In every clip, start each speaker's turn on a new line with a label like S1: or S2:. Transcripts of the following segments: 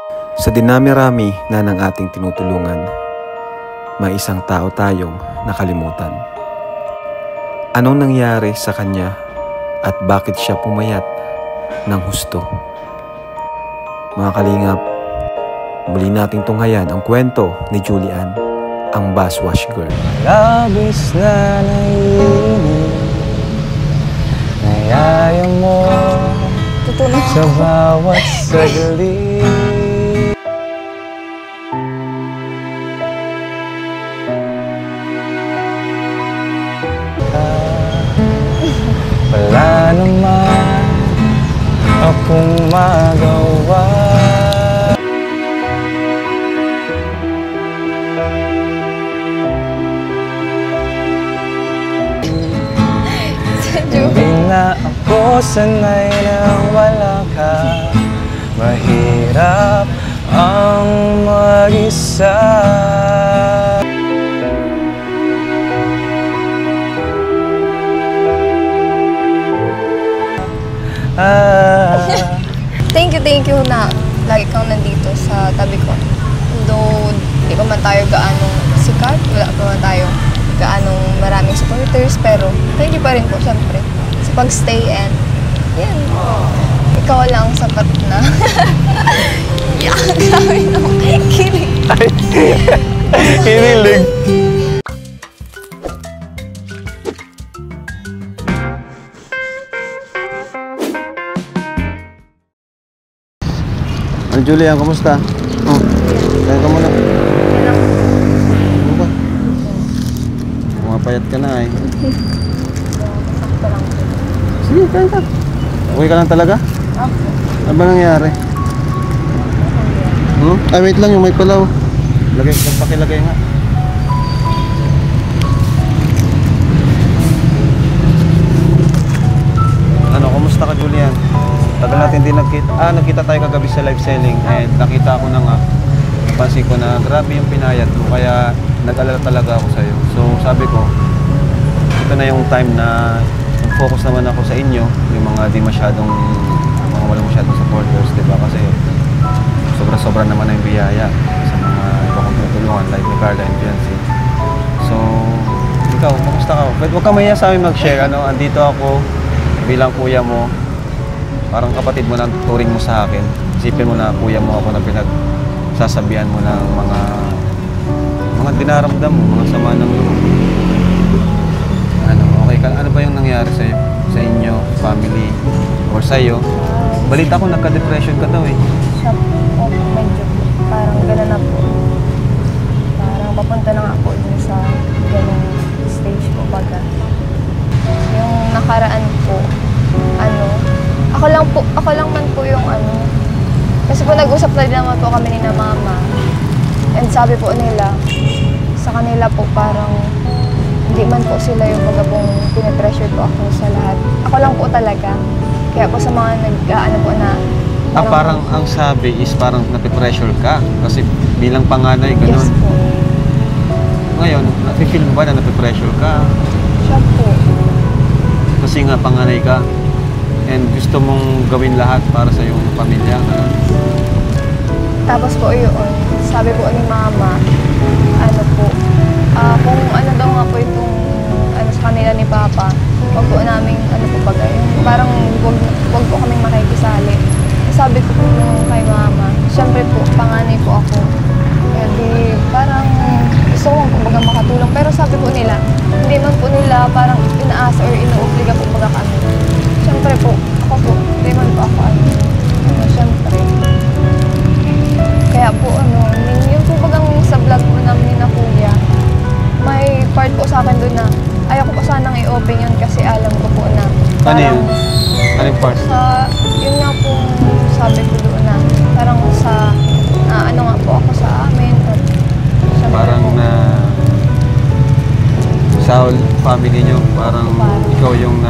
S1: Sa dinami-rami na ng ating tinutulungan, may isang tao tayong nakalimutan. Anong nangyari sa kanya at bakit siya pumayat ng husto? Mga kalingap, muli nating tunghayan ang kwento ni Julian, ang Buswash Girl.
S2: Labis na naiinig, nayaya mo sa bawat saglit. Wala naman akong magawa. Hindi na ako sanay nang wala ka. Mahirap ang mag-isa.
S3: Thank you na lagi kang nandito sa tabi ko. Though di pa man tayo gaanong sikat, wala pa man tayo gaanong maraming supporters, pero thank you pa rin po syempre sa pag-stay and yan. Ikaw lang sapat na. Yak, sabi na ako. Kilig.
S2: Kinilig.
S1: Julian, kumusta? Oh, kaya ka muna. Ano ba? Pumapayat ka na eh. Sige, kaya ka. Okay ka lang talaga? Ano ba nangyari? Ay, wait lang, yung mic pala. Pakilagay nga. Ano, kumusta ka, Julian? Tagal natin din nagkita tayo kagabi sa live selling and nakita ko na nga, pansin ko na grabe yung pinayat mo, kaya nag-alala talaga ako sa'yo. So sabi ko, ito na yung time na focus naman ako sa inyo, yung mga walang masyadong supporters, diba? Kasi sobra-sobra naman na yung biyaya sa mga iba kong tinutulungan, like ni Carla and Biancy. So, ikaw, kumusta ka? But huwag ka mahiya sa amin mag-share, andito ako bilang kuya mo. Parang kapatid mo na turing mo sa akin. Isipin mo na kuya mo ako na pinagsasabihan mo ng mga dinaramdam mo, mga sama ng loob. Okay ka? Ano ba yung nangyari sa'yo? Sa inyo, family, or sa'yo? Balita ko nagka-depression ka daw eh.
S3: Siya po, medyo parang gano'n na po. Parang papunta na nga po dun sa gano'ng stage po baga. Yung nakaraan po, ako lang man po yung kasi po nag-usap na din naman po kami ni na mama. And sabi po nila, sa kanila po parang hindi man po sila yung pagabong pinipressure po ako sa lahat. Ako lang po talaga. Kaya po sa mga po na
S1: parang ang sabi is parang napipressure ka kasi bilang panganay, gano'n.
S3: Yes po.
S1: Ngayon, nafe-feel mo ba na napipressure ka?
S3: Siya po.
S1: Kasi nga panganay ka and gusto mong gawin lahat para sa iyong pamilya.
S3: Tapos po yun, sabi po ni mama, kung ano daw nga po itong sa kanila ni papa, wag po namin po bagay. Parang wag po kaming makikisali. Sabi ko po kay mama, syempre po, panganay po ako. Kaya di parang gusto ko kumbaga makatulong. Pero sabi po nila, hindi man po nila parang inaasa or inuobliga po baga kami. Siyempre po, ako po, hindi man po ako siyempre. Kaya po yung po bagang sa vlog po namin na kuya, may part po sa akin doon na ayaw ko pa sanang i-open yun kasi alam ko po na parang
S1: Ano yung part?
S3: Yun nga po sabi ko doon na parang sa nga po ako sa amin.
S1: Parang
S3: po,
S1: sa family nyo, parang ikaw yung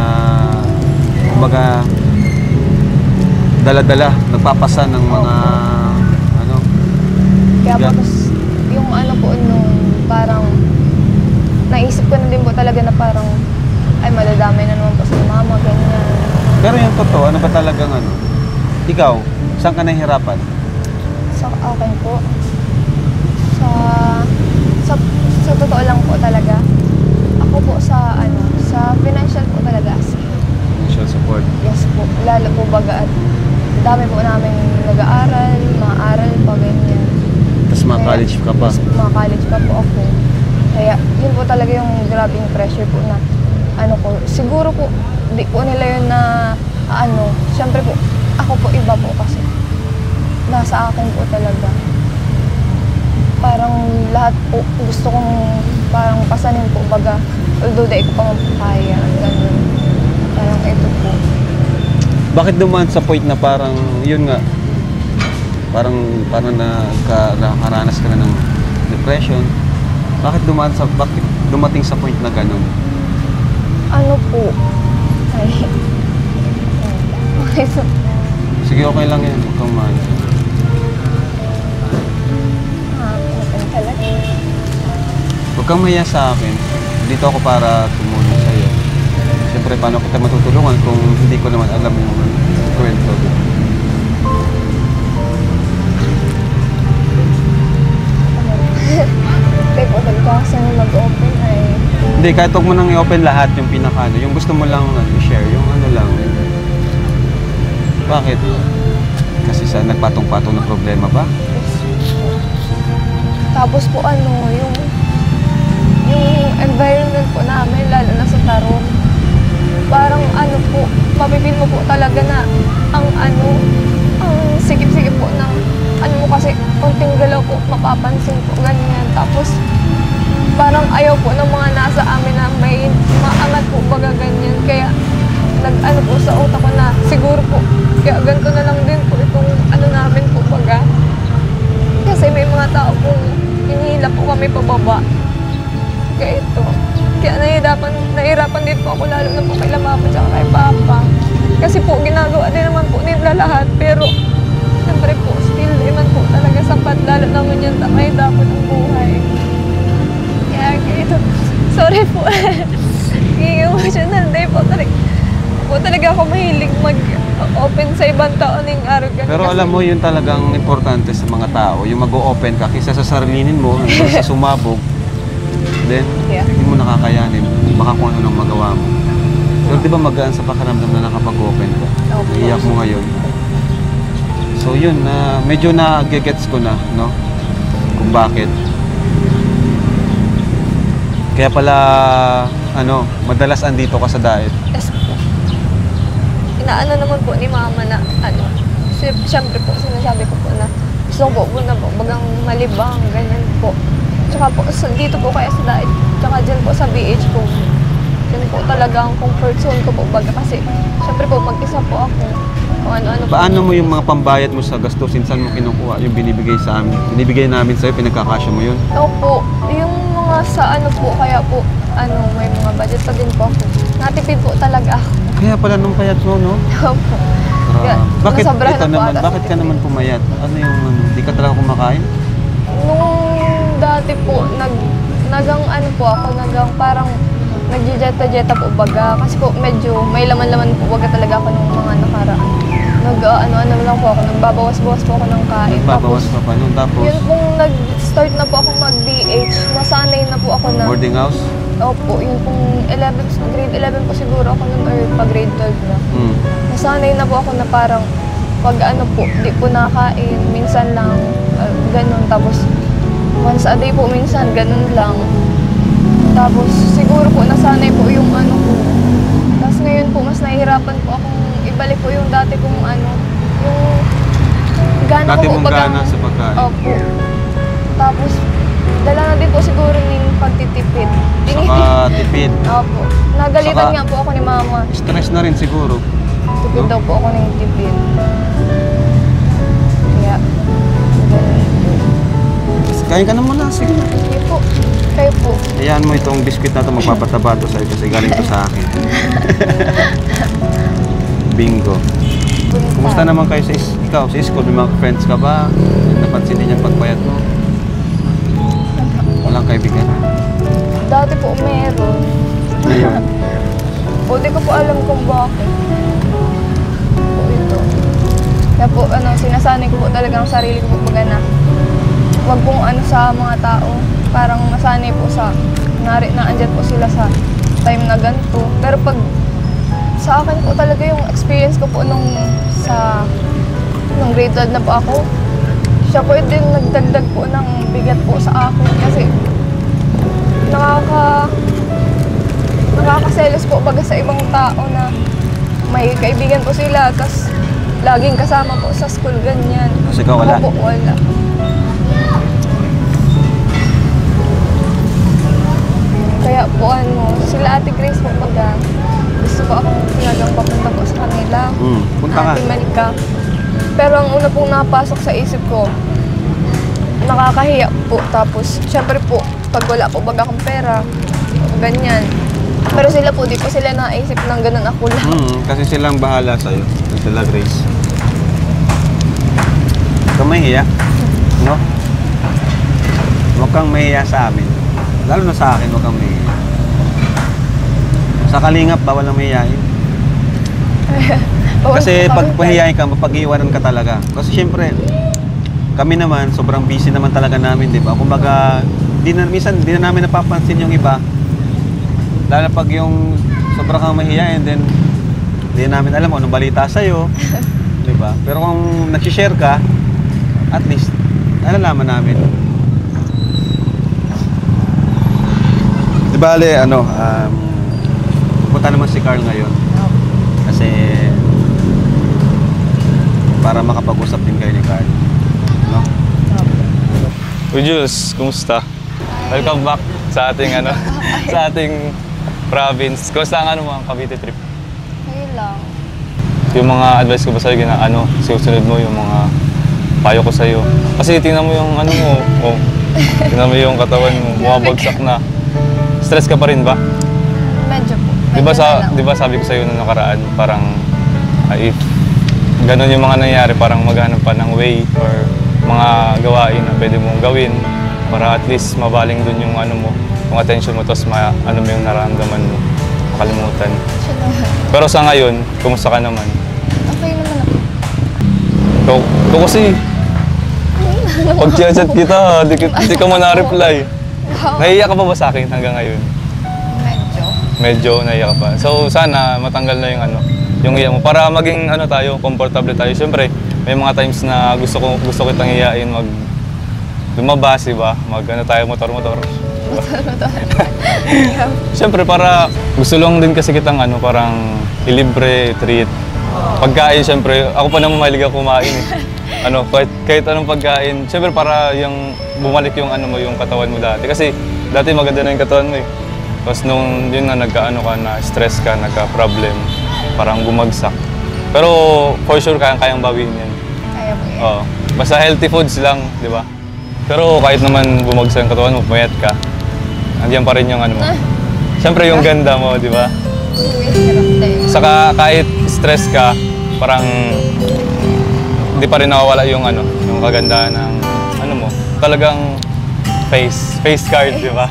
S1: kumbaga dala-dala, nagpapasa ng mga
S3: Kaya po yung po nung parang naisip ko na din po talaga na parang ay madadamay na naman po sa mama, ganyan.
S1: Pero yung totoo, ano ba talagang ikaw, saan ka nahihirapan?
S3: Sa akin po, sa, sa totoo lang po talaga, ako po sa financial po talaga.
S1: Financial support.
S3: Yes po, lalo po baga at dami po namin nag-aaral, maaral pa, ganyan.
S1: Tapos mga
S3: Kaya-
S1: college ka pa.
S3: Yes, mga college pa po ako. Kaya yun po talaga yung grabing pressure po na siguro po, di po nila yun na syempre po, ako po iba po kasi nasa akin po talaga. Parang lahat po gusto kong parang pasanin po baga, although di ko pa mapakaya, ganun. Parang ito po.
S1: Bakit dumaan sa point na parang, yun nga, parang nakaranas ka na ng depression? Bakit dumating sa point na ganun?
S3: Ano po? Ay. Okay, so,
S1: Sige, okay lang yan. Huwag kang mahal.
S3: open talaga.
S1: Huwag kang mahiya sa akin. Dito ako para tumulong sa iyo. Siyempre, paano kita matutulungan kung hindi ko naman alam yung kwento?
S3: Kaya po talaga kasi mag-open ay
S1: Hindi, kahit huwag mo nang i-open lahat yung yung gusto mo lang i-share, yung lang. Bakit? Kasi sa nagpatong-patong na problema ba?
S3: tapos po yung environment po namin, lalo na sa Taro. Parang po, mapipil mo po talaga na ang sikip-sikip po ng mo kasi konting galaw po, mapapansin po, ganyan. Tapos, parang ayaw po ng mga nasa amin na may maangat po baga ganyan. Kaya, po sa utak ko na siguro po, kaya ganito na lang din po itong namin po baga. Kasi may mga tao pong hinihila po kami pababa. Kaya ito. Kaya nahihirapan din po ako lalo na po kay Mama at kay Papa. Kasi po, ginagawa din naman po nila lahat. Pero, siyempre po, still, di man po talaga sapat. Lalo naman yung takay dapat ng buhay. Kaya ito, sorry po. Emotional day po talaga ako mahilig mag-open sa ibang tao ng arrogant.
S1: Pero alam mo, yun talagang importante sa mga tao. Yung mag-o-open ka kaysa sa sarilinin mo, sa sumabog. Then, hindi mo nakakayanin. Baka kung ano nang magawa mo. Pero di ba magaan sa pakiramdam na nakapag-open ka? Iiyak mo ngayon. So yun, medyo na-gets ko na, no? Kung bakit. Kaya pala, madalas andito ka sa diet.
S3: Yes po. Inaano naman po ni Mama na, siyempre po, sinasabi ko po na gusto ko po na bagang malibang, ganyan po. Tsaka po, dito po kaya sa diet, tsaka dyan po sa BH ko. Yan po talaga ang comfort zone ko po baga kasi siyempre po mag-isa po ako. Kung ano-ano po.
S1: Paano mo yung mga pambayad mo sa gastusin, saan mo kinukuha? Yung binibigay sa amin? Binibigay namin sa'yo, pinagkakasya mo yun?
S3: Opo, yung mga sa po, kaya po, may mga budget pa din po ako. Natipid po talaga ako.
S1: Kaya pala nung payat mo, no?
S3: Opo. Kaya,
S1: Bakit
S3: nasobrahan
S1: ito
S3: na po
S1: naman?
S3: ata
S1: Bakit
S3: sa
S1: ka
S3: tipid.
S1: naman pumayat? Ano yung di ka talaga kumakain?
S3: Nung dati po, nagang parang nagjejeta-jeta po baga. Kasi po medyo may laman-laman po baga talaga ako nung mga nakaraan. Lang po ako, nagbabawas-bawas po ako ng kain.
S1: Babawas pa pa nun. Tapos,
S3: Yun pong nag-start na po ako mag-DH, nasanay na po ako na.
S1: boarding house?
S3: Opo, yun pong grade 11 po siguro ako nun or pa-grade 12 na. Nasanay na po ako na parang pag po, di po nakain, minsan lang, ganun. Tapos, once a day po, minsan, ganun lang. Tapos, siguro po, nasanay po yung ko. Tapos ngayon po, mas nahihirapan po akong ibalik po yung dati kong yung gana
S1: Dati
S3: ko po.
S1: mong gana sa pagkain.
S3: Opo. Tapos, dala na din po siguro ng pagtitipid.
S1: Saka tipid.
S3: Opo. Nagalitan
S1: Saka-
S3: nga po ako ni Mama.
S1: Stress na rin siguro.
S3: Tipid daw po ako ng tipid. Kaya, ganun po.
S1: Kain ka na muna, sige.
S3: Sige po. Kayo po.
S1: Hayaan mo itong biscuit na ito, magpapataba to sa'yo kasi galing to sa akin. Bingo. Kumusta naman kayo ikaw, sa school? May mga friends ka ba? Napansin din yung pagpayat mo? Walang kaibigan?
S3: Dati po meron.
S1: Ngayon?
S3: O di ko po alam kung bakit. Po ito. Kaya po, sinasanay ko po talaga ang sarili ko po baga na huwag pong sa mga tao. Parang masanay po sa, na andyan po sila sa time na ganito. Pero pag sa akin po talaga yung experience ko po nung grade 12 na po ako, siya po din nagdagdag po ng bigat po sa akin kasi nakakaselos po baga sa ibang tao na may kaibigan po sila tas laging kasama po sa school ganyan.
S1: Kasi ikaw wala?
S3: Ako po wala. Kaya po sila Ate Grace po baga gusto po akong talagang papunta po sa kanila.
S1: Punta ka.
S3: Ate Malika. Pero ang una pong napasok sa isip ko, nakakahiya po. Tapos, syempre po, pag wala po baga akong pera, ganyan. Pero sila po, di po sila naisip ng ganun ako lang.
S1: Kasi silang bahala sa'yo. Sila Grace. Huwag kang mahiya. No? Huwag kang mahiya sa amin. Lalo na sa akin, huwag kang mahiya. Sa Kalingap, bawal ang mahiyain. Kasi pag pahiyain ka, mapag-iwanan ka talaga. Kasi syempre, kami naman, sobrang busy naman talaga namin, di ba? Kumbaga, minsan di na namin napapansin yung iba. Lalo na pag yung sobrang kang mahiyain, then di namin alam kung anong balita sa'yo. Di ba? Pero kung nag-share ka, at least, nalalaman namin. Di bale, pupunta naman si Carl ngayon. Kasi para makapag-usap din kayo ni Carl. No?
S2: Uy, Jules, kumusta? Welcome back sa ating sa ating province. Kumusta ang mga Cavite trip?
S3: Ayun lang.
S2: Yung mga advice ko ba sa'yo, susunod mo yung mga payo ko sa'yo. Kasi tingnan mo yung mo, tingnan mo yung katawan mo, bumabagsak na. Stress ka pa rin ba?
S3: Medyo po.
S2: Di ba sabi ko sa'yo nung nakaraan, parang if ganun yung mga nangyari, parang maghanap pa ng way or mga gawain na pwede mong gawin para at least mabaling dun yung yung attention mo, tapos mo yung nararamdaman mo, makalimutan. Pero sa ngayon, kumusta ka naman?
S3: Okay naman ako.
S2: Ikaw kasi, pag chat kita, di ka mo na-reply. Nahiya ka pa ba sa akin hanggang ngayon? Medyo naiyak ka pa. So sana matanggal na yung iyak mo para maging tayo, komportable tayo. Siyempre, may mga times na gusto kitang iyain, lumabas, diba? Tayo, motor. Siyempre, para gusto lang din kasi kitang parang ilibre, treat. Pagkain, siyempre, ako pa naman mahilig ako kumain eh. Kahit anong pagkain, siyempre para yung bumalik yung yung katawan mo dati. Kasi dati maganda na yung katawan mo eh. Tapos nung yun na nagka-ka na, stress ka, nagka-problem, parang bumagsak. Pero for sure kayang bawiin yan.
S3: Kaya po yan.
S2: Oo. Basta healthy foods lang, di ba? Pero kahit naman bumagsak ang katawan mo, pumayat ka, andiyan pa rin yung mo. Siyempre yung ganda mo, di ba? Saka kahit stress ka, parang di pa rin nawawala yung yung kagandahan ng mo. Talagang face card, di ba?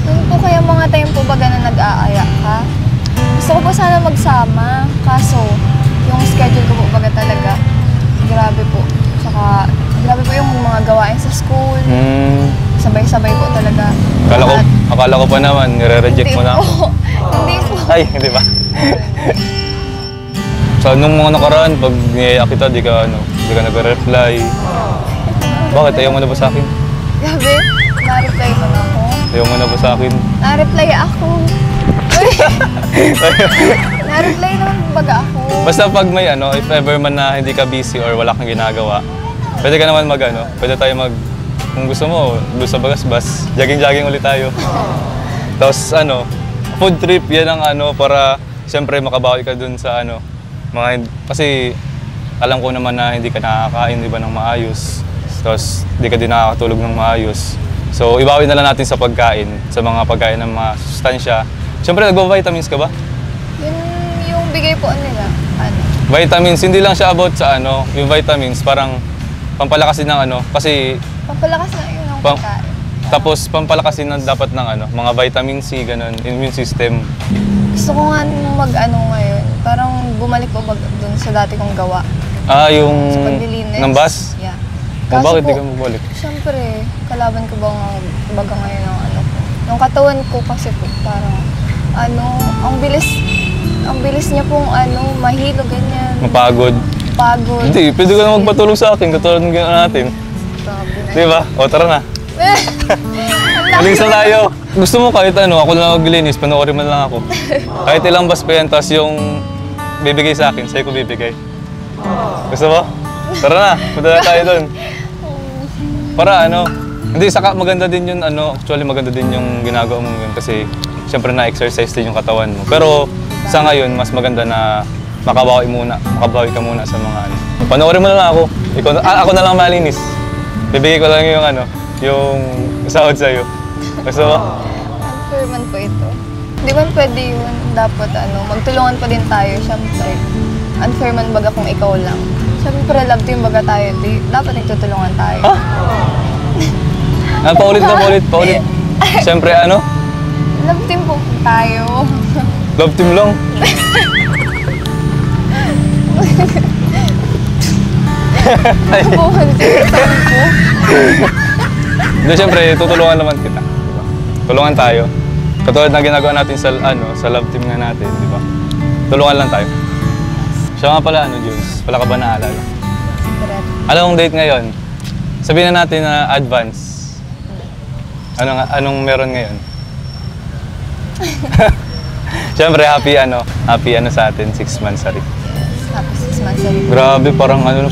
S3: Ano po kaya mga time po baga na nag-aaya ka? Gusto ko po sana magsama, kaso yung schedule ko po baga talaga, grabe po. Saka grabe po yung mga gawain sa school, sabay-sabay po talaga.
S2: Akala ko pa naman, nire-reject mo na.
S3: Hindi po.
S2: Ay, hindi ba? So, nung mga nakaraan, pag niyaya kita, di ka nag-reply. Bakit? Ayaw mo na ba sa akin?
S3: Grabe, na-reply ko na ako.
S2: Ayaw mo na ba sa akin?
S3: Na-reply ako. Na-reply naman baga ako.
S2: Basta pag may if ever man na hindi ka busy or wala kang ginagawa, pwede ka naman pwede tayo kung gusto mo, doon sa Bagasbas, jogging ulit tayo. Tapos food trip, yan ang para siyempre makabawi ka dun sa kasi alam ko naman na hindi ka nakakain, di ba, ng maayos. Tapos hindi ka din nakakatulog ng maayos. So ibawi na lang natin sa pagkain, sa mga pagkain ng mga sustansya. Siyempre nagba-vitamins ka ba?
S3: Yun yung bigay po nila.
S2: Vitamins, hindi lang siya about sa yung vitamins, parang pampalakasin ng kasi
S3: pampalakas na yun ang pagkain.
S2: Tapos pampalakasin na dapat ng mga vitamin C, ganun, immune system.
S3: Gusto ko nga ngayon, parang bumalik po dun sa dati kong gawa.
S2: Yung
S3: Sa paglilinis.
S2: ng bus?
S3: Yeah.
S2: O bakit
S3: po,
S2: di ka magbalik?
S3: Siyempre, kalaban ko ba baga ngayon ng ano ko. Yung katawan ko kasi po, parang, ang bilis niya pong mahilo, ganyan.
S2: Mapagod.
S3: Pagod.
S2: Hindi, pwede ka na magpatulong sa akin, katulad ng gano'n natin.
S3: Grabe na.
S2: Di ba? O, tara na. Aling sa tayo. Gusto mo kahit ako na lang maglinis, panoorin mo na lang ako. Kahit ilang bus pa yan, tapos yung bibigay sa akin, sa'yo ko bibigay. Gusto mo? Tara na, punta na tayo doon. Para hindi, saka maganda din yun, actually maganda din yung ginagawa mo yun kasi siyempre na-exercise din yung katawan mo. Pero sa ngayon, mas maganda na makabawi ka muna sa mga Panoorin mo na lang ako. Ako na lang malinis. Bibigay ko lang yung sahod sa'yo. Gusto mo?
S3: Unfair man po ito. Di ba pwede yun? Dapat magtulungan pa din tayo, syempre. Unfair man baga kung ikaw lang. Syempre, love team baga tayo. Dapat nagtutulungan tayo.
S2: Paulit. Siyempre,
S3: Love team po tayo.
S2: love team lang.
S3: Buwan siya sa ko.
S2: Hindi, siyempre, tutulungan naman kita. Diba? Tulungan tayo. Katulad na ginagawa natin sa love team nga natin, di ba? Tulungan lang tayo. Siya nga pala, Jules, wala ka ba naalala?
S3: Secret.
S2: Anong date ngayon? Sabihin na natin na advance. Anong meron ngayon? Siyempre, happy sa atin, 6 months, sorry.
S3: Happy 6 months already.
S2: Grabe,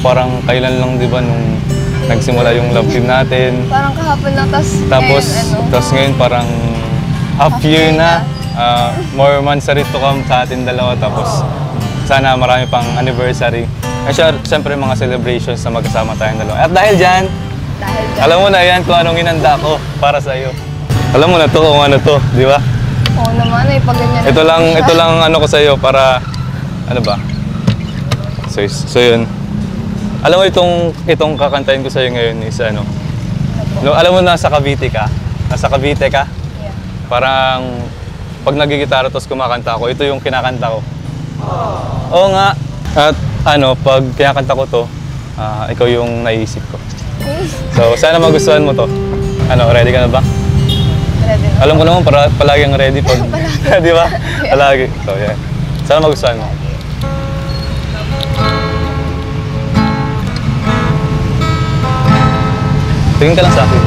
S2: parang kailan lang, di ba, nung nagsimula yung love team natin.
S3: Parang kahapon lang,
S2: Tapos ngayon parang half year na. More months na rin to come sa atin dalawa. Tapos sana marami pang anniversary. And syempre mga celebrations na magkasama tayong dalawa. At dahil dyan, alam mo na yan kung anong inanda ko para sa iyo. Alam mo na to kung ano to, di ba?
S3: Oo naman, pag ganyan.
S2: Ito lang ko sa iyo para, ba? So yun. Alam mo itong kakantahin ko sa iyo ngayon is alam mo nasa Cavite ka?
S3: Yeah.
S2: Parang pag nagigitara tapos kumakanta ako, ito yung kinakanta ko. Oo nga. At pag kinakanta ko to, ikaw yung naisip ko. So sana magustuhan mo to. Ready ka na ba?
S3: Ready na.
S2: Alam ko naman palagi ang ready pag, di ba? Palagi. So yeah. Sana magustuhan mo. Tingin ka lang sa akin.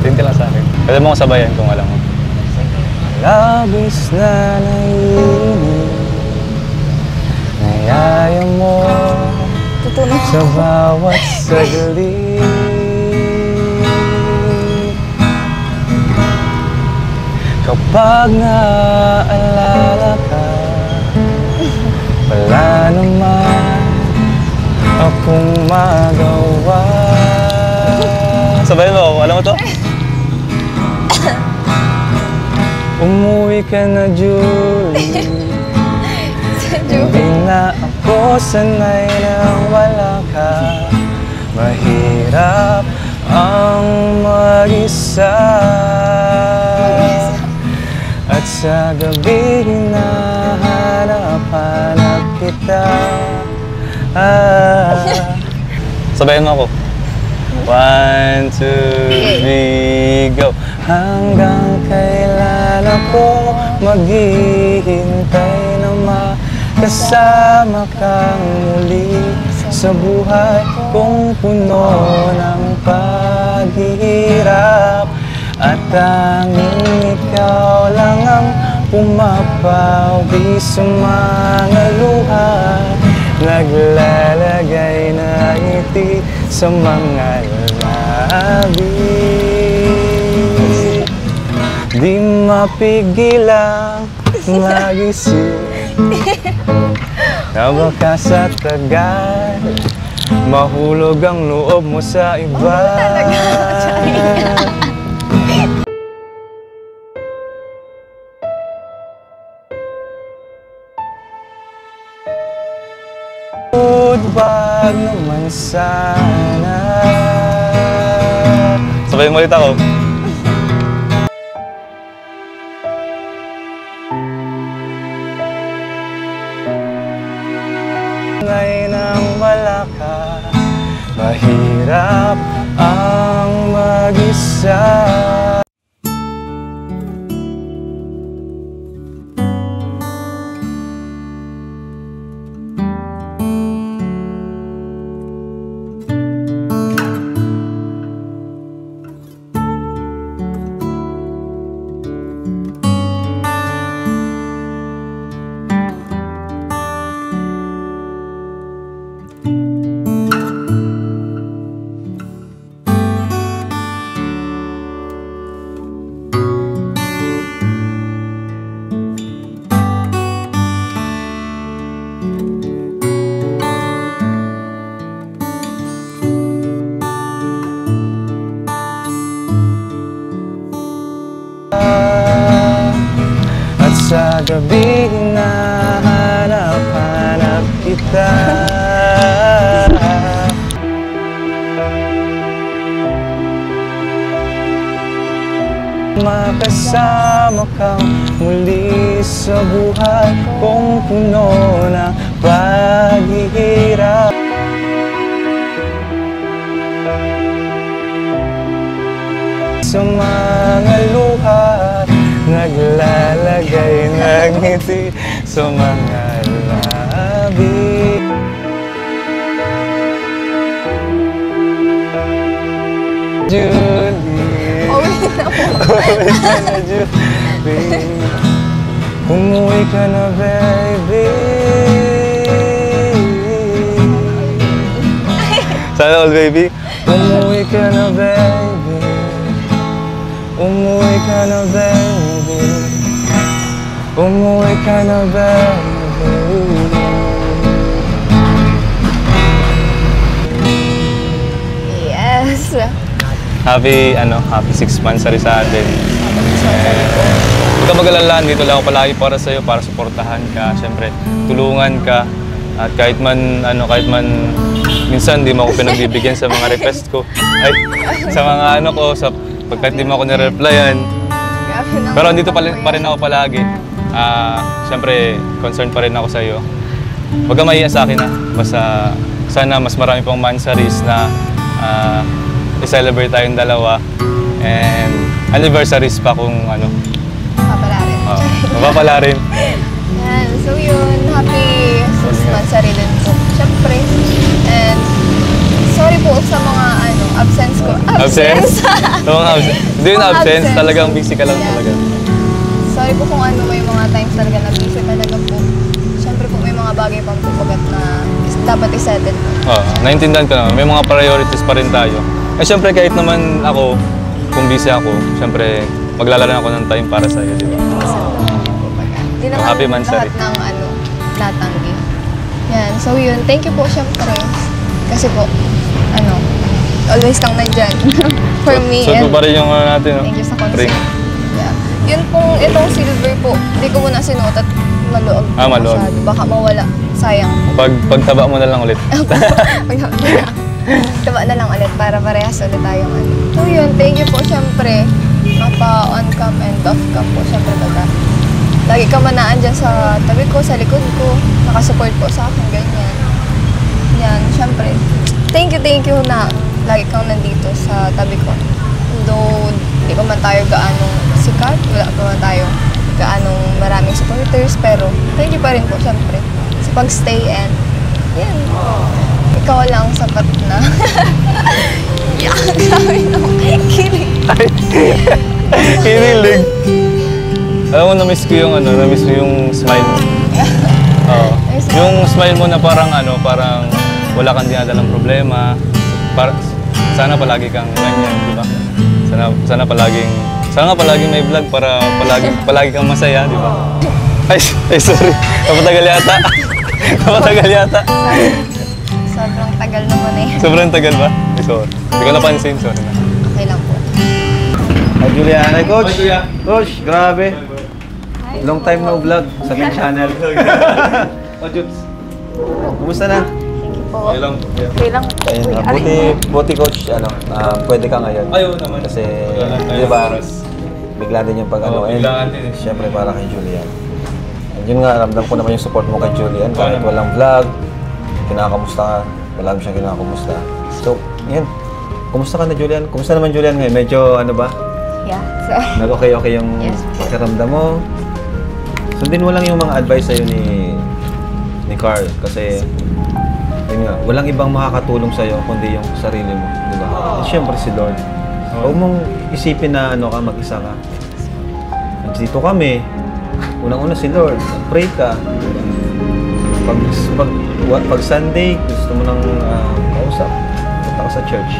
S2: Tingin ka lang sa akin. Pwede mo akong sabayan kung alam mo. Labis na naiinip, nayaya mo sa bawat saglit. Kapag naaalala ka, wala naman akong magawa. Sabayan mo, alam mo to? Umuwi ka na, Julie. Hindi na ako sanay nang wala ka. Mahirap ang mag-isa. At sa gabi hinahanap-hanap kita. Sabayan mo ako. 1, 2, 3, go! Hanggang kailan ako maghihintay na makasama kang muli sa buhay kong puno ng paghihirap. At tanging ikaw lang ang pumapawi sa mga luha, naglalagay na ngiti sa mga labi. Di mapigilang mag-isip na baka sa tagal mahulog ang loob mo sa iba. Wag naman sana. Sabayin mo ulit ako. Ngayon ang Mahirap ang mag-isa. At sa gabi hinahanap-hanap kita. Makasama kang muli sa buhay kong puno ng paghihirap. Sa mga luha, naglalagay ng ngiti sa mga labi. Julie,
S3: Uwi na po.
S2: umuwi ka na, Julie. Umuwi ka na, baby. Sana all, baby. Umuwi ka na, baby. Umuwi ka na, baby. Umuwi ka na, baby.
S3: Yes.
S2: Happy 6 months sa atin. Huwag ka mag-alala, dito lang ako palagi para sa'yo, para suportahan ka, syempre, tulungan ka. At kahit man minsan di mo ako pinagbibigyan sa mga request ko. Ay, sa mga pagkat di mo ako nire-replyan.
S3: Grabe naman
S2: Pero andito
S3: po
S2: pa rin ako palagi. Siyempre, concerned pa rin ako sa iyo. Huwag kang mahiya sa akin Basta sana mas marami pang mansaries na i-celebrate tayong dalawa. And anniversaries pa kung
S3: Papala rin.
S2: mapapala rin.
S3: Yan. So yun, happy 6 months sa rin po. Siyempre. And sorry po sa mga absence ko.
S2: Absence? Hindi yun
S3: Mga
S2: absence,
S3: absence.
S2: talagang busy ka lang
S3: Yeah.
S2: talaga.
S3: Sorry po kung may mga times talaga na busy talaga po. Siyempre po may mga bagay pang pupagat na dapat i-settle po.
S2: Naintindihan ko naman, may mga priorities pa rin tayo. Siyempre kahit naman ako, kung busy ako, siyempre maglalaanan ako ng time para sa'yo, di ba?
S3: Di naman
S2: Happy Mansari.
S3: lahat ng tatanggi. Yan. So yun, thank you po siyempre. Kasi po, always kang nandyan for me.
S2: So pa rin yung natin,
S3: Thank you sa
S2: ring.
S3: concert. Yeah. Yun pong itong silver po, hindi ko muna sinuot at maluog.
S2: Maluog.
S3: Masyado. Baka mawala. Sayang.
S2: Pagtaba mo na lang ulit.
S3: Taba na lang ulit para parehas ulit tayong So yun, thank you po siyempre. Mapa-on cam and off cam po siyempre talaga. Lagi ka manaan dyan sa tabi ko, sa likod ko. Nakasupport po sa akin, ganyan. Yan, siyempre. Thank you na lagi kang nandito sa tabi ko. Though, di pa man tayo gaanong sikat, wala pa man tayo gaanong maraming supporters, pero thank you pa rin po, siyempre, sa pag-stay and, yan. Ikaw lang sapat na. Yeah, grabe naman. Kilig.
S2: Kinilig. Alam mo, na-miss ko yung smile mo. Oo. Yung smile mo na parang wala kang dinadalang problema. Sana palagi kang ganyan, di ba? Sana palaging may vlog para palagi kang masaya, di ba? Ay, sorry. Napatagal yata.
S3: Sobrang tagal naman eh.
S2: Sobrang tagal ba? Ay, sorry. Hindi ko napansin, sorry na.
S3: Okay lang po.
S1: Hi, Julian. Hi, Coach. Coach, grabe. Long time no vlog sa main channel.
S2: Juts.
S1: Kumusta na?
S3: Thank you po.
S2: Okay lang.
S3: Okay lang.
S1: Ayun, buti Coach, pwede ka ngayon.
S2: Ayaw naman.
S1: Kasi,
S2: Wala lang tayong
S1: di ba,
S2: oras.
S1: bigla din yung
S2: Oo, biglaan din eh.
S1: Siyempre para kay Julian. And yun nga, ramdam ko naman yung support mo kay Julian. Kahit walang vlog, kinakamusta ka. Palagi siyang kinakumusta. So, yan. Kumusta ka na, Julian? Kumusta naman, Julian, ngayon? Medyo, ano ba?
S3: Yeah, so,
S1: Nag-okay-okay yung
S3: Yes.
S1: pakiramdam mo? Sundin mo lang yung mga advice sa'yo ni Carl. Kasi, yun nga, walang ibang makakatulong sa'yo kundi yung sarili mo. Di ba? At syempre si Lord. Huwag mong isipin na ano ka, mag-isa ka. Dito kami. Unang-una si Lord. Pray ka. Pag Sunday, gusto mo nang kausap. Punta ka sa church.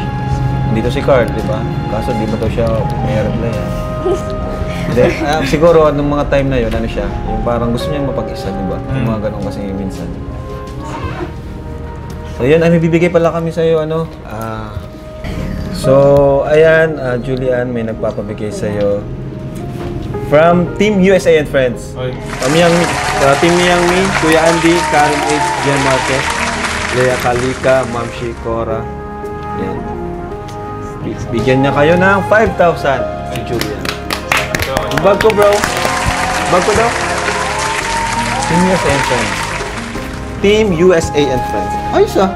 S1: Dito si Carl, di ba? Kaso di ba to siya may reply. Hindi. Siguro, nung mga time na yun, ano siya? Yung parang gusto niyang mapag-isa, di ba? Yung mga ganun kasi minsan. So, yun. Bibigay pala kami sa'yo, ano? So, ayan, Julian, may nagpapabigay sa'yo. From Team USA and Friends. Team Miyangmi, Kuya Andy, Karen H, Jen Marquez, Lea Kalika, Ma'am Shi, Cora. Yan. Bigyan niya kayo ng 5,000 si Julian. Yung bag ko, bro. Bag ko daw. Team USA and Friends. Team USA and Friends. Ayos ah.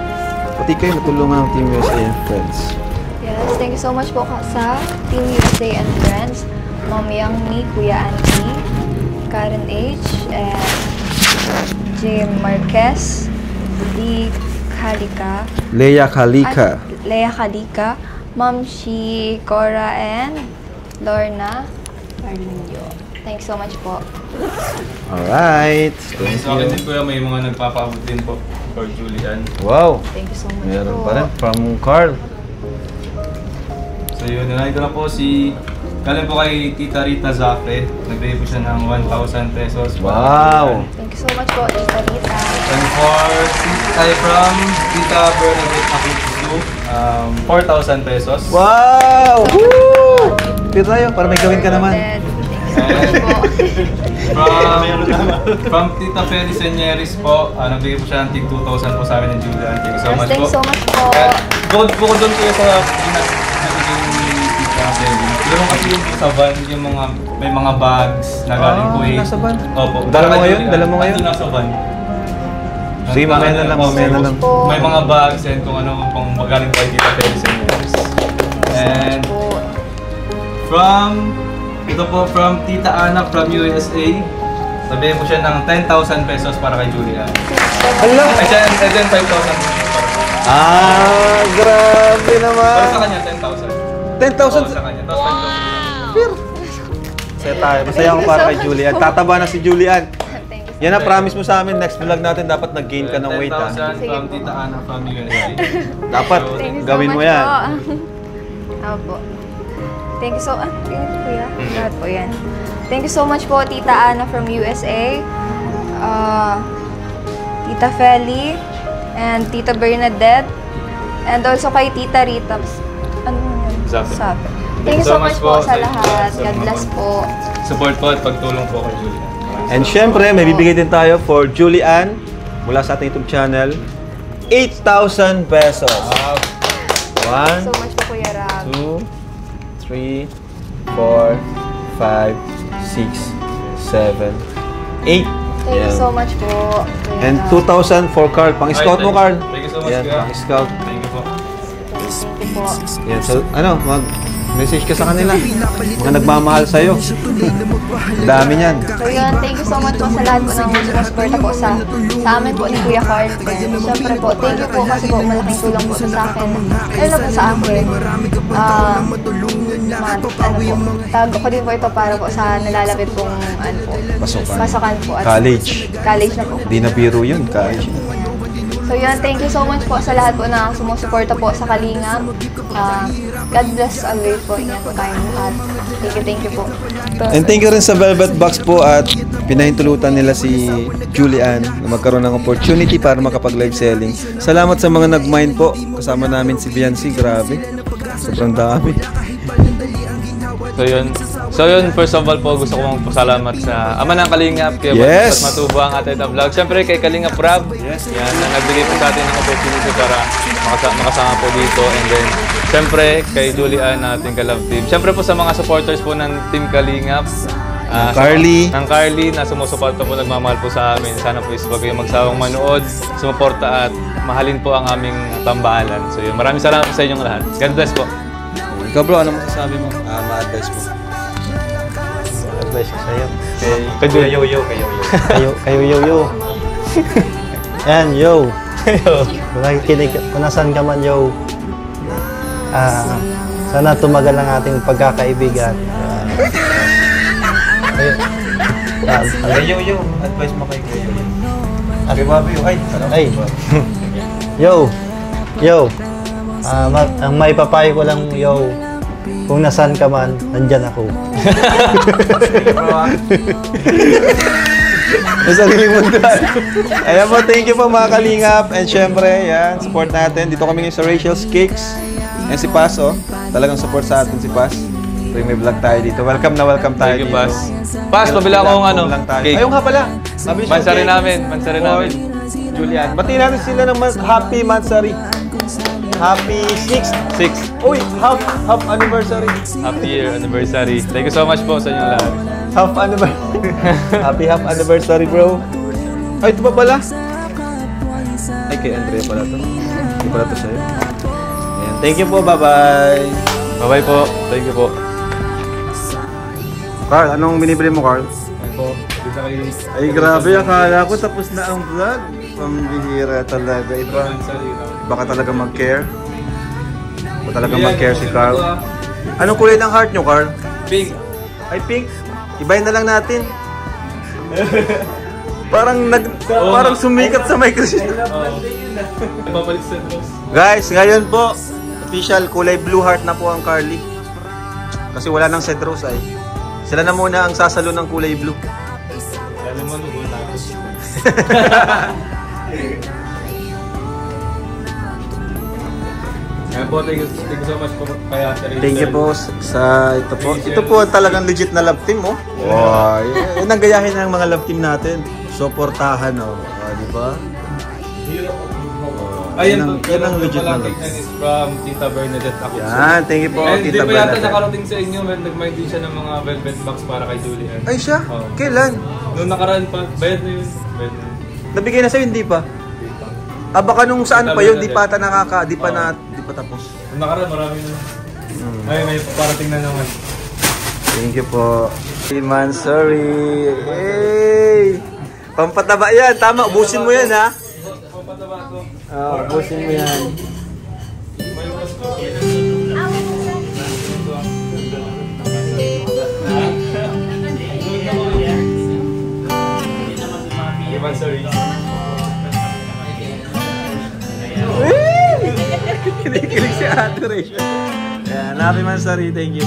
S1: Pati kayo natulungan ng Team USA and Friends.
S3: yes, thank you so much po sa Team USA and Friends. Ma'am Yangmi, Kuya Andy, Karen H, and Jim Marquez, Lee Kalika,
S1: Lea Kalika.
S3: Lea Kalika, Ma'am Shi, Cora, and Lorna Carlinio. Thanks so much po.
S1: Alright.
S2: Sa akin din kuya, may mga nagpapaabot din po for Julian.
S1: Wow.
S3: Thank you so much
S1: Meron
S3: po.
S1: pa rin. From Carl.
S2: So yun, nandito na po si... Galing po kay Tita Rita Zafre. Nagbigay po siya ng 1,000 pesos.
S1: Wow.
S3: Thank you so much po, Tita Rita.
S2: And from Tita Bernadette Akutu, 4,000 pesos.
S1: Wow! Woo! Pito tayo, para may gawin ka naman.
S3: Thank you so much po.
S2: From Tita Feli Senieris po, nagbigay po siya ng tig 2,000 po sa amin ng Julian. Thank you so
S3: Yes,
S2: much
S3: thank
S2: po.
S3: you so much po.
S2: And gold po ko doon po sa pinag-ibigay ni Tita Feli. Pero kasi yung sa van, yung mga, may mga bags na galing po eh.
S1: Nasa van?
S2: Opo.
S1: Dala mo ngayon? Dala mo ngayon?
S2: Ito nasa van.
S1: Sige, mamaya na lang, mamaya na lang.
S2: May mga bags and kung ano pang magaling pa kay Tita Feli Senieris. And from Tita Ana from USA, sabihin po siya ng 10,000 pesos para kay Julia.
S1: Hello!
S2: And then 5,000 po siya para
S1: Grabe naman.
S2: para sa kanya, 10,000.
S1: 10,000?
S2: Oo, sa kanya. Tapos 5,000.
S1: Masaya tayo. Masaya ako para kay Julian. Tataba na si Julian.
S3: Thank you so
S1: Yan ang promise mo sa amin. Next vlog natin, dapat nag-gain ka ng weight, ha?
S2: 10,000 from Tita Ana from USA.
S1: Dapat,
S3: Thank you so
S1: gawin mo
S3: much
S1: yan.
S3: po. Opo. Thank you so much. Kuya. Lahat po yan. Thank you so much po, Tita Ana from USA, Tita Feli, and Tita Bernadette, and also kay Tita Rita. Ano yun?
S2: Zape.
S3: Zape. Thank you so much po sa lahat.
S2: sa
S3: God
S2: mga
S3: bless po.
S2: Support po at pagtulong po kay Julia.
S1: And syempre, may bibigay din tayo for Julian mula sa ating YouTube channel. 8,000 pesos.
S3: Thank you so much po, Kuya Rab.
S1: 2, 3, 4, 5, 6, 7, 8.
S3: Thank you so much po, Kuya
S1: And
S3: Rab.
S1: 2,000 for Carl. Pang-scout mo, Carl.
S2: Thank you so much,
S1: Yan,
S2: Kuya.
S1: pang-scout.
S2: Thank you po.
S3: Thank you po.
S1: Yan, so, mag-message ka sa kanila. Mga nagmamahal sa'yo. Dami niyan.
S3: So yun, thank you so much po sa lahat po ng sumusuporta po sa amin po ni Kuya Carl. And syempre po, thank you po kasi po malaking tulong po sa akin. Lalo po sa akin. Tago ko din po ito para po sa nalalapit pong pasokan po. At
S1: College.
S3: College na po.
S1: Di na biro yun, college.
S3: So yun, thank you so much po sa lahat po na sumusuporta po sa Kalingap. God bless always po niya po tayong lahat. Thank you po.
S1: And thank you rin sa Velvet Box po at pinahintulutan nila si Julian na magkaroon ng opportunity para makapag-live selling. Salamat sa mga nag-mind po. Kasama namin si Biancy. Grabe. Sobrang dami.
S2: So yun, first of all po, gusto ko magpasalamat sa Ama ng Kalingap, kaya
S1: Yes!
S2: Matubo ang Atay Vlog. Siyempre kay Kalingap Rab, yan, na nagbigay po sa atin ng opportunity para makasama po dito. And then, siyempre kay Julian, ating ka-love team. Siyempre po sa mga supporters po ng Team Kalingap,
S1: Carly.
S2: Ng Carly na sumusuporta po, nagmamahal po sa amin. Sana po is huwag kayong magsawang manood, sumuporta at mahalin po ang aming tambahalan. So yun, maraming salamat po sa inyong lahat. God bless po.
S1: Ikaw bro, ano masasabi mo? Ma-advise mo.
S4: Advice ko sa'yo.
S2: Kayo,
S4: Yo. Kayo, yo. Yan, yo. Kung nakikinig, kung nasan ka man, yo. Sana tumagal ang ating pagkakaibigan.
S1: Yo. Advice mo kay Kuya. Happy Bobby. Ay.
S4: Yo. Ang may papayo ko lang, yo. Kung nasan ka man, nandyan ako.
S1: Sa sariling mundo. Ayan po, thank you po mga kalingap. And syempre, yan, support natin. Dito kami ngayon sa Rachel's Cakes. And si Paz, oh. Talagang support sa atin si Paz. Tuwing may vlog tayo dito. Welcome tayo
S2: Thank you,
S1: dito.
S2: Paz. Paz, pabila akong cake.
S1: Ayun nga pala.
S2: Mansari namin.
S1: Julian. Batiin natin sila ng happy Mansari. Happy 6th. Uy, half anniversary.
S2: Happy year anniversary. Thank you so much po sa inyong lahat.
S1: Half anniversary. Happy half anniversary, bro. Ay, ito pa pala. Ay, kay Andrea pala to. Hindi pala to sa'yo. Ayan. Thank you po. Bye-bye.
S2: Bye-bye po. Thank you po.
S1: Carl, anong binibili mo, Carl?
S2: Po.
S1: Ay, grabe. Akala ko tapos na ang vlog. Pambihira talaga. Baka talaga mag-care. Baka talaga mag-care si Carl. Anong kulay ng heart nyo, Carl?
S2: Pink.
S1: Ay, pink. Ibahin na lang natin. Parang sumikat sa microphone. Guys, ngayon po, official kulay blue heart na po ang Carly. Kasi wala nang Ced Rose ay. Sila na muna ang sasalo ng kulay blue.
S2: Thank you so much po kaya
S1: Thank you po sa ito po. Ito po talagang legit na love team, oh. Wow, yan ang gayahin ng mga love team natin. Suportahan, oh. Di ba?
S2: Ayan,
S1: yan ang legit na love.
S2: is from Tita Bernadette ako.
S1: Yan, thank you po,
S2: And
S1: Tita
S2: hindi pa yata
S1: Bernadette.
S2: nakarating sa inyo, nag-mind din siya ng mga velvet box para kay Julian.
S1: Ay, siya?
S2: Oo.
S1: Kailan?
S2: Noong nakaraan pa, bayad na yun.
S1: Nabigay na sa'yo, hindi pa? Baka nung saan pa yun, di pa tapos.
S2: Noong nakaraan, marami na. May parating na naman.
S1: Thank you po. Man, sorry. Hey! Pampataba yan. Tama, ubusin mo yan, ha?
S2: Pampataba to.
S1: Ubusin mo yan.
S2: Sorry.
S1: Kinikilig si Ate Rachel. Yan, Happy Mansari. Thank you.